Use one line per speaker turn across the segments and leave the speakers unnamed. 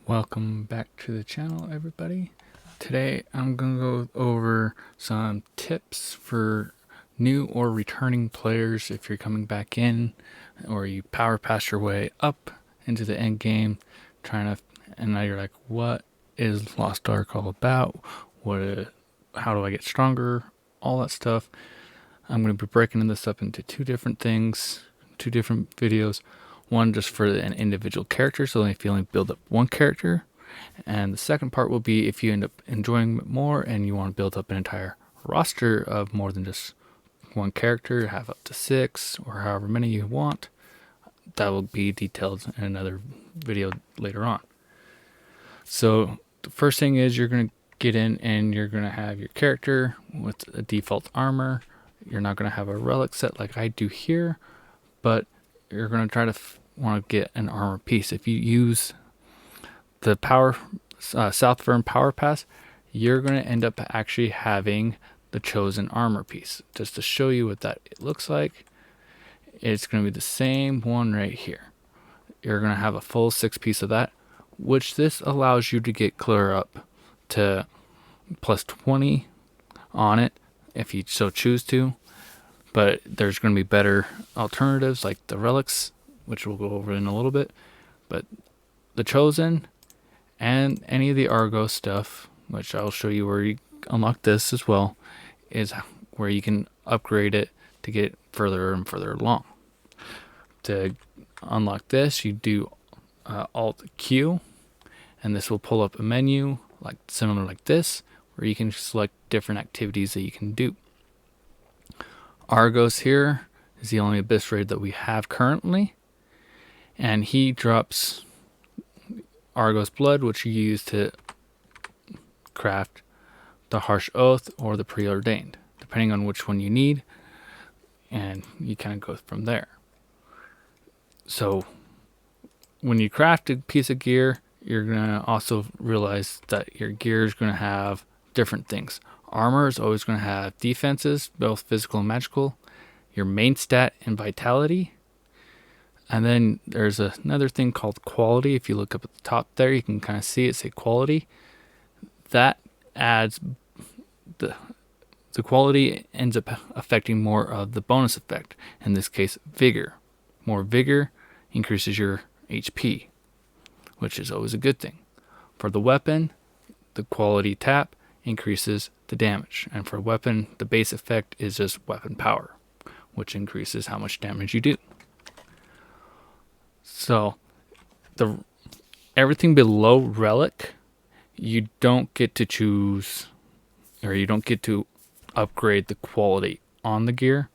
Welcome back to the channel, everybody. Today I'm going to go over some tips for new or returning players if you're coming back in or you power pass your way up into the end game and now you're like, what is Lost Ark all about? How do I get stronger? All that stuff. I'm going to be breaking this up into two different things, two different videos. One just for an individual character, so if you only build up one character. And the second part will be if you end up enjoying it more and you want to build up an entire roster of more than just one character, have up to 6 or however many you want. That will be detailed in another video later on. So the first thing is you're going to get in and you're going to have your character with a default armor. You're not going to have a relic set like I do here, but you're going to try to want to get an armor piece. If you use the Southfern Power Pass, you're going to end up actually having the chosen armor piece. Just to show you what that looks like, it's going to be the same one right here. You're going to have a full 6 piece of that, which this allows you to get clear up to plus 20 on it if you so choose to. But there's going to be better alternatives like the relics, which we'll go over in a little bit. But the chosen and any of the Argos stuff, which I'll show you where you unlock this as well, is where you can upgrade it to get further and further along. To unlock this, you do Alt Q, and this will pull up a menu similar like this, where you can select different activities that you can do. Argos here is the only Abyss raid that we have currently, and he drops Argos blood, which you use to craft the Harsh Oath or the Preordained, depending on which one you need, and you kind of go from there. So when you craft a piece of gear, you're going to also realize that your gear is going to have different things. Armor is always going to have defenses, both physical and magical, your main stat and vitality. And then there's another thing called quality. If you look up at the top there, you can kind of see it say quality. That adds the quality ends up affecting more of the bonus effect. In this case, vigor. More vigor increases your HP, which is always a good thing. For the weapon, the quality tap increases the damage. And for a weapon, the base effect is just weapon power, which increases how much damage you do. So everything below relic, you don't get to choose, or you don't get to upgrade the quality on the gear.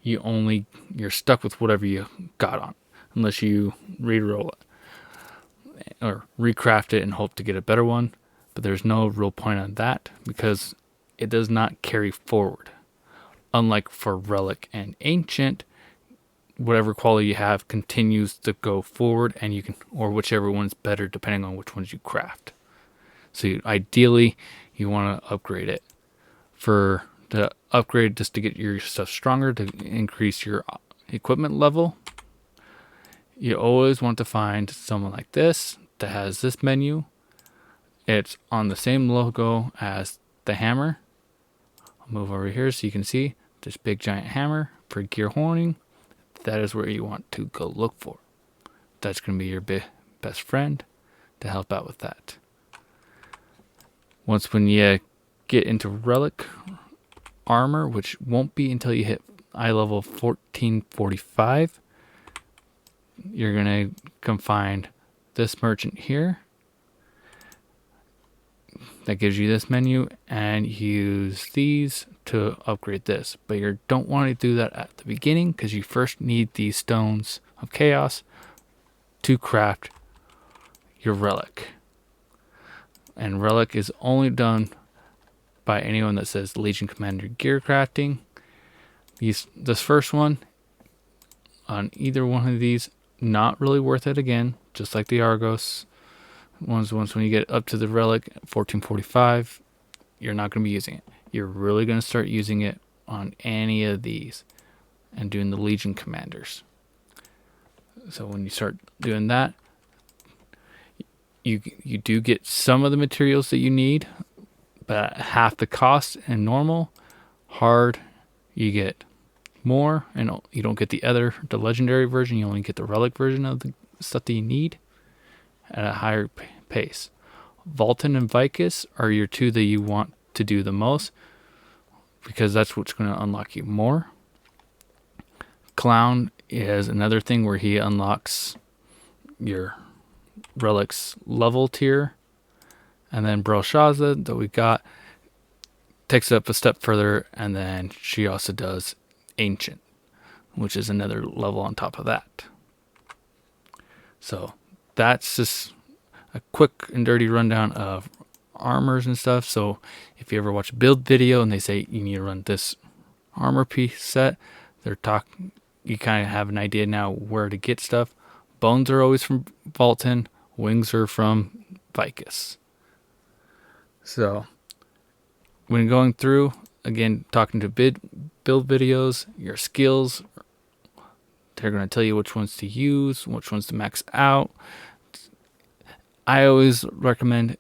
You're stuck with whatever you got on, unless you re-roll it or recraft it and hope to get a better one. But there's no real point on that because it does not carry forward. Unlike for relic and ancient, whatever quality you have continues to go forward, and you can, or whichever one's better depending on which ones you craft. So ideally you want to upgrade it. For the upgrade, just to get your stuff stronger, to increase your equipment level, you always want to find someone like this that has this menu. It's on the same logo as the hammer. I'll move over here so you can see this big giant hammer for gear honing. That is where you want to go look for. That's going to be your best friend to help out with that. When you get into relic armor, which won't be until you hit eye level 1445, you're going to come find this merchant here. That gives you this menu, and use these to upgrade this. But you don't want to do that at the beginning because you first need these stones of chaos to craft your relic. And relic is only done by anyone that says Legion Commander gear crafting. This first one, on either one of these, not really worth it again, just like the Argos. Once when you get up to the relic 1445, you're not going to be using it. You're really going to start using it on any of these and doing the Legion Commanders. So when you start doing that, you do get some of the materials that you need, but at half the cost. And normal, hard, you get more, and you don't get the legendary version. You only get the relic version of the stuff that you need at a higher pace. Vulcan and Vicus are your two that you want to do the most, because that's what's going to unlock you more. Clown is another thing where he unlocks your relics level tier. And then Belshazzar that we got takes it up a step further, and then she also does Ancient, which is another level on top of that. So that's just a quick and dirty rundown of armors and stuff. So if you ever watch a build video and they say you need to run this armor piece set, you kind of have an idea now where to get stuff. Bones are always from Vulcan, wings are from Vicus. So when going through, again, talking to build videos, your skills, they're going to tell you which ones to use, which ones to max out. I always recommend,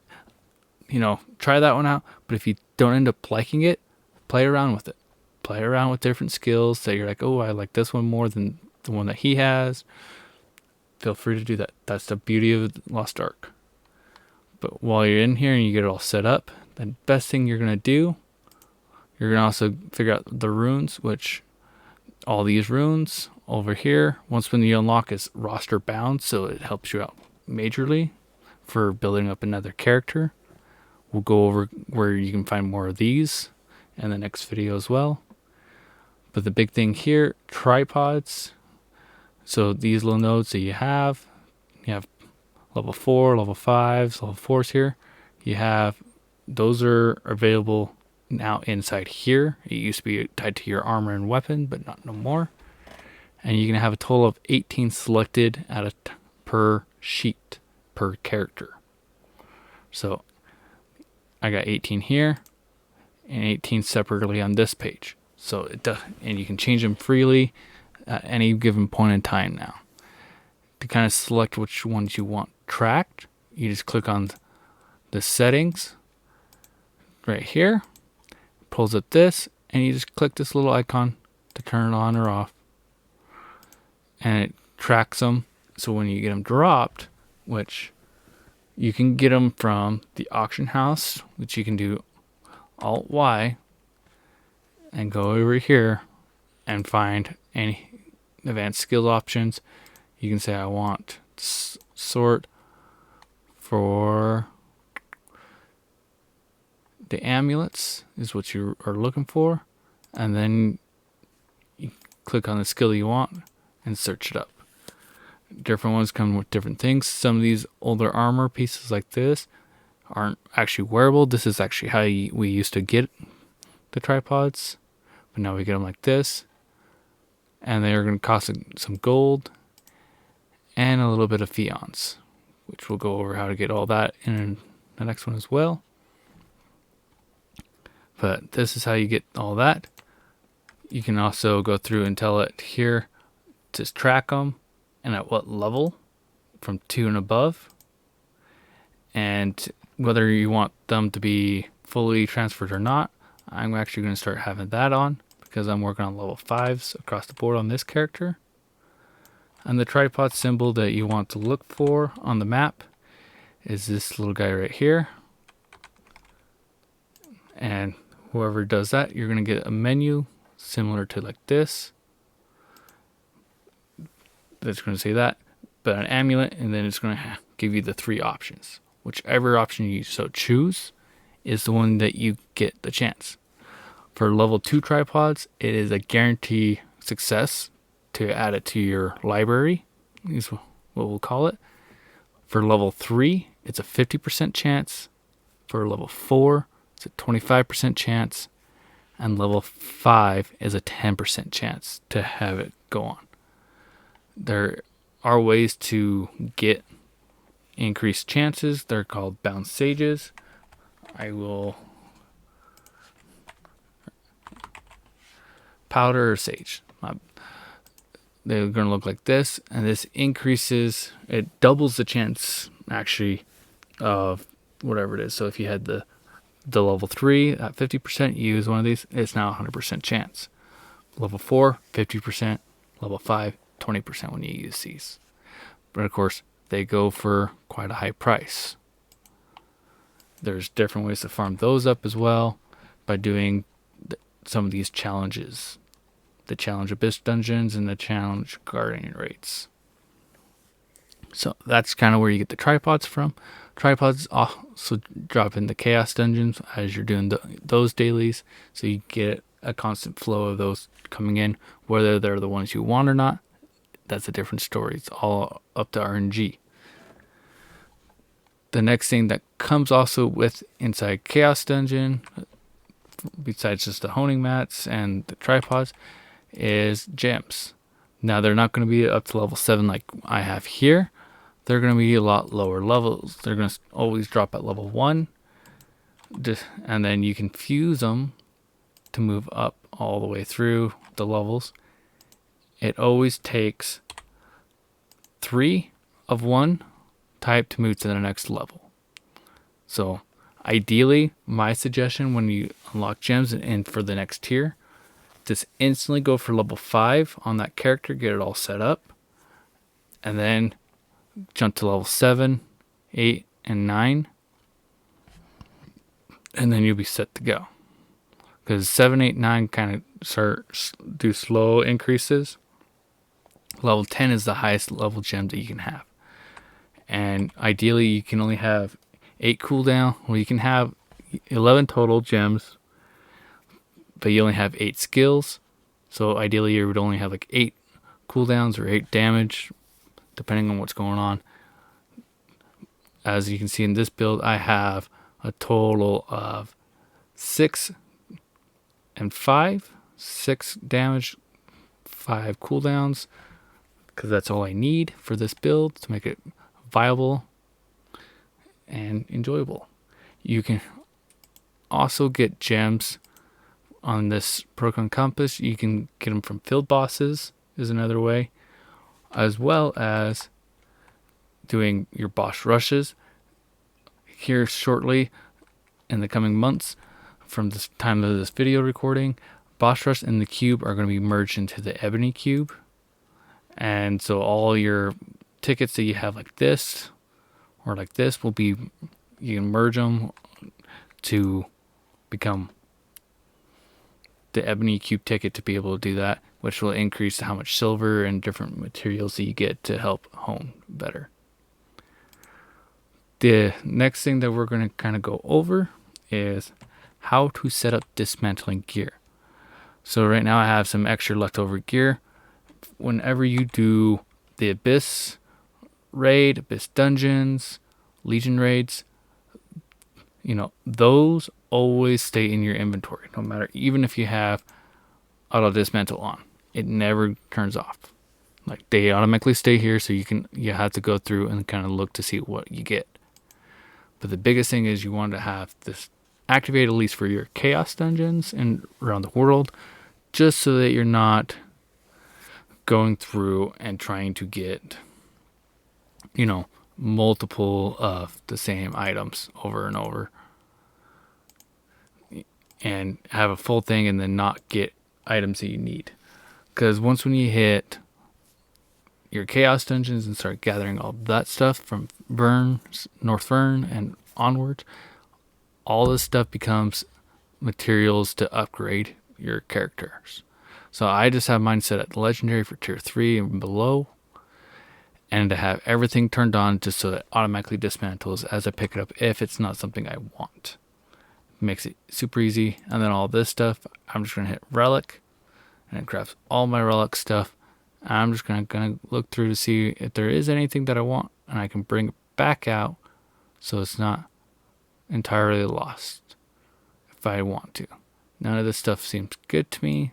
try that one out. But if you don't end up liking it, play around with it. Play around with different skills that you're like, oh, I like this one more than the one that he has. Feel free to do that. That's the beauty of Lost Ark. But while you're in here and you get it all set up, the best thing you're going to do, you're going to also figure out the runes, which all these runes over here, when you unlock, is roster bound, so it helps you out majorly for building up another character. We'll go over where you can find more of these in the next video as well. But the big thing here, tripods. So these little nodes that you have level 4, level 5s, level 4s here. Those are available now inside here. It used to be tied to your armor and weapon, but not no more. And you're going to have a total of 18 selected per sheet, per character. So I got 18 here and 18 separately on this page. So and you can change them freely at any given point in time now. To kind of select which ones you want tracked, you just click on the settings right here, pulls up this, and you just click this little icon to turn it on or off, and it tracks them. So when you get them dropped, which you can get them from the auction house, which you can do Alt Y and go over here and find any advanced skill options. You can say I want sort for the amulets is what you are looking for, and then you click on the skill you want and search it up. Different ones come with different things. Some of these older armor pieces like this aren't actually wearable. This is actually how we used to get the tripods, but now we get them like this, and they're going to cost some gold and a little bit of fions, which we'll go over how to get all that in the next one as well. But this is how you get all that. You can also go through and tell it here to track them and at what level, from 2 and above, and whether you want them to be fully transferred or not. I'm actually going to start having that on because I'm working on level 5s across the board on this character. And the tripod symbol that you want to look for on the map is this little guy right here. And whoever does that, you're going to get a menu similar to like this. That's going to say that, but an amulet, and then it's going to give you the 3 options. Whichever option you so choose is the one that you get the chance. For level 2 tripods, it is a guarantee success to add it to your library, is what we'll call it. For level 3, it's a 50% chance. For level 4, it's a 25% chance. And level 5 is a 10% chance to have it go on. There are ways to get increased chances. They're called bound sages. Powder or sage. They're going to look like this, and this increases, it doubles the chance actually of whatever it is. So if you had the level 3 at 50%, you use one of these, it's now 100% chance. Level 4, 50%. Level 5, 20% when you use these. But of course, they go for quite a high price. There's different ways to farm those up as well by doing some of these challenges. The challenge abyss dungeons and the challenge guardian raids. So that's kind of where you get the tripods from. Tripods also drop in the chaos dungeons as you're doing those dailies. So you get a constant flow of those coming in. Whether they're the ones you want or not, that's a different story. It's all up to RNG. The next thing that comes also with inside Chaos Dungeon, besides just the honing mats and the tripods, is gems. Now they're not going to be up to level 7 like I have here. They're going to be a lot lower levels. They're going to always drop at level 1. And then you can fuse them to move up all the way through the levels. It always takes 3 of one type to move to the next level. So ideally, my suggestion when you unlock gems and for the next tier, just instantly go for level 5 on that character, get it all set up, and then jump to level 7, 8, and 9, and then you'll be set to go. Because 7, 8, 9 kind of do slow increases. Level 10 is the highest level gem that you can have. And ideally, you can only have 8 cooldown. Well, you can have 11 total gems, but you only have 8 skills. So ideally, you would only have like 8 cooldowns or 8 damage, depending on what's going on. As you can see in this build, I have a total of 6 and 5. 6 damage, 5 cooldowns, because that's all I need for this build to make it viable and enjoyable. You can also get gems on this Procon Compass. You can get them from field bosses is another way, as well as doing your boss rushes. Here shortly in the coming months from this time of this video recording, boss rush and the cube are going to be merged into the ebony cube. And so all your tickets that you have like this or like this will be, you can merge them to become the ebony cube ticket to be able to do that, which will increase how much silver and different materials that you get to help hone better. The next thing that we're going to kind of go over is how to set up dismantling gear. So right now I have some extra leftover gear. Whenever you do the Abyss raid, Abyss dungeons, Legion raids, those always stay in your inventory, no matter, even if you have auto dismantle on. It never turns off. Like, they automatically stay here, so you have to go through and kind of look to see what you get. But the biggest thing is you want to have this activated at least for your chaos dungeons and around the world, just so that you're not going through and trying to get, multiple of the same items over and over, and have a full thing and then not get items that you need. Because once when you hit your chaos dungeons and start gathering all that stuff from North Vern and onwards, all this stuff becomes materials to upgrade your characters. So I just have mine set at legendary for tier 3 and below, and to have everything turned on just so that it automatically dismantles as I pick it up if it's not something I want. Makes it super easy. And then all this stuff, I'm just going to hit relic, and it grabs all my relic stuff. And I'm just going to look through to see if there is anything that I want, and I can bring it back out so it's not entirely lost if I want to. None of this stuff seems good to me,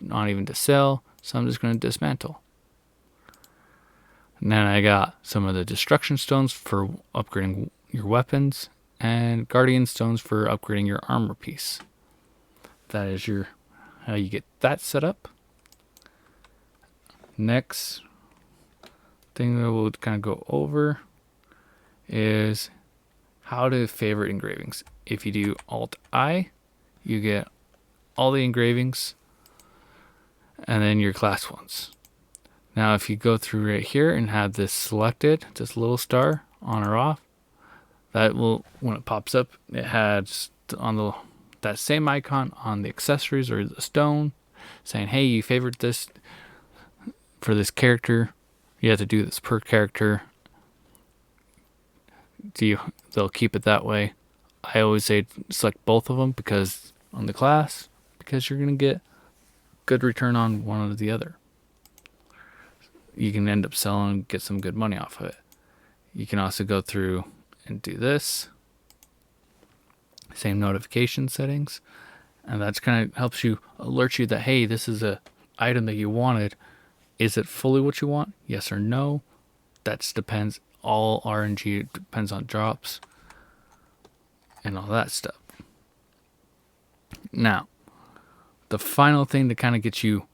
not even to sell, so I'm just going to dismantle. And then I got some of the destruction stones for upgrading your weapons, and guardian stones for upgrading your armor piece. That is how you get that set up. Next thing that we'll kind of go over is how to favorite engravings. If you do Alt-I, you get all the engravings and then your class ones. Now if you go through right here and have this selected, this little star on or off, that will, when it pops up, it has on the that same icon on the accessories or the stone saying, hey, you favorite this for this character. You have to do this per character. They'll keep it that way. I always say select both of them because on the class, because you're going to get good return on one or the other. You can end up selling and get some good money off of it. You can also go through and do this. Same notification settings. And that's kind of helps you alert you that, hey, this is a item that you wanted. Is it fully what you want? Yes or no? That depends. All RNG depends on drops and all that stuff. Now, the final thing to kind of get you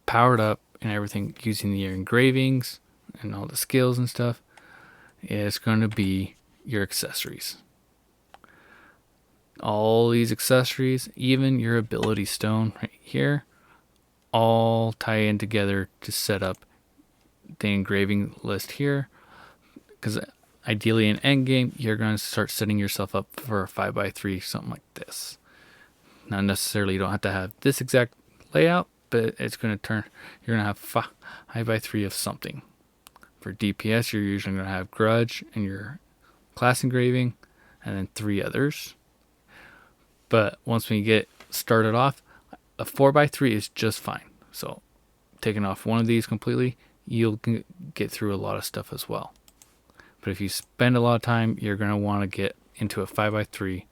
powered up and everything using your engravings and all the skills and stuff is going to be your accessories. All these accessories, even your ability stone right here, all tie in together to set up the engraving list here. Because ideally in endgame, you're going to start setting yourself up for a 5x3, something like this. Not necessarily, you don't have to have this exact layout, but it's going to turn, you're going to have 5x3 of something. For DPS, you're usually going to have Grudge and your class engraving, and then 3 others. But once we get started off, a 4x3 is just fine. So taking off one of these completely, you'll get through a lot of stuff as well. But if you spend a lot of time, you're going to want to get into a 5x3,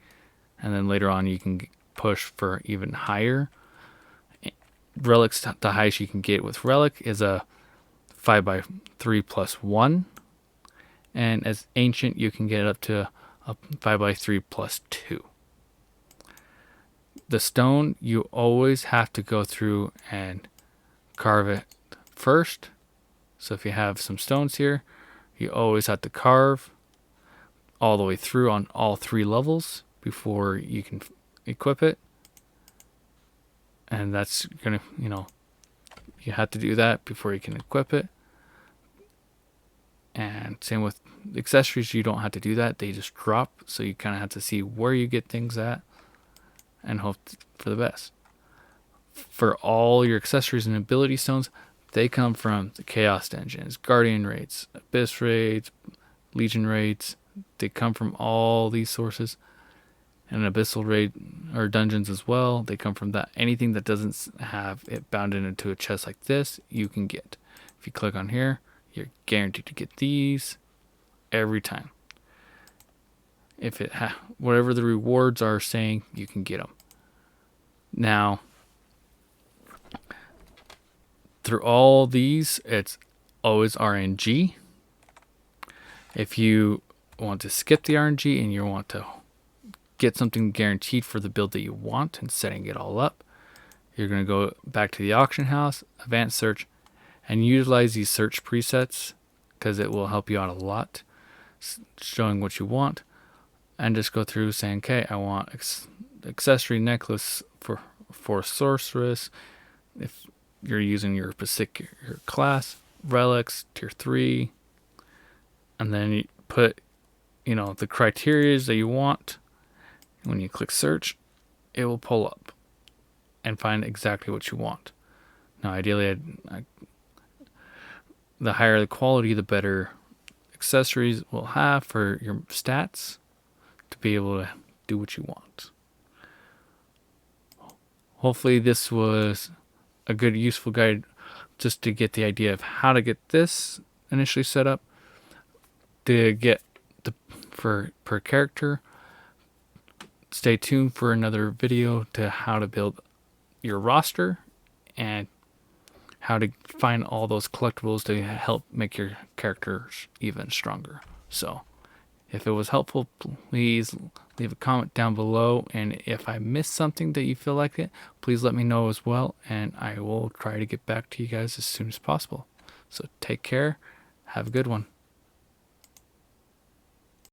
and then later on you can push for even higher. Relics, the highest you can get with Relic is a 5x3 plus 1. And as Ancient, you can get up to a 5x3 plus 2. The stone, you always have to go through and carve it first. So if you have some stones here, you always have to carve all the way through on all 3 levels before you can equip it. And that's gonna, you have to do that before you can equip it. And same with accessories, you don't have to do that. They just drop. So you kind of have to see where you get things at and hope for the best. For all your accessories and ability stones, they come from the Chaos Dungeons, Guardian raids, Abyss raids, Legion raids. They come from all these sources. And Abyssal raid or dungeons as well. They come from that. Anything that doesn't have it bounded into a chest like this, you can get. If you click on here, you're guaranteed to get these every time. If it whatever the rewards are saying, you can get them. Now, through all these, it's always RNG. If you want to skip the RNG and you want to get something guaranteed for the build that you want and setting it all up, you're going to go back to the auction house, advanced search, and utilize these search presets because it will help you out a lot, showing what you want, and just go through saying, okay, I want accessory necklace for sorceress. If you're using your specific your class, relics, tier 3, and then you put, the criteria that you want. When you click search, it will pull up and find exactly what you want. Now, ideally, the higher the quality, the better accessories will have for your stats to be able to do what you want. Hopefully, this was a good, useful guide just to get the idea of how to get this initially set up, to get per character. Stay tuned for another video to how to build your roster and how to find all those collectibles to help make your characters even stronger. So if it was helpful, please leave a comment down below, and if I missed something that you feel like it, please let me know as well, and I will try to get back to you guys as soon as possible. So take care, have a good one.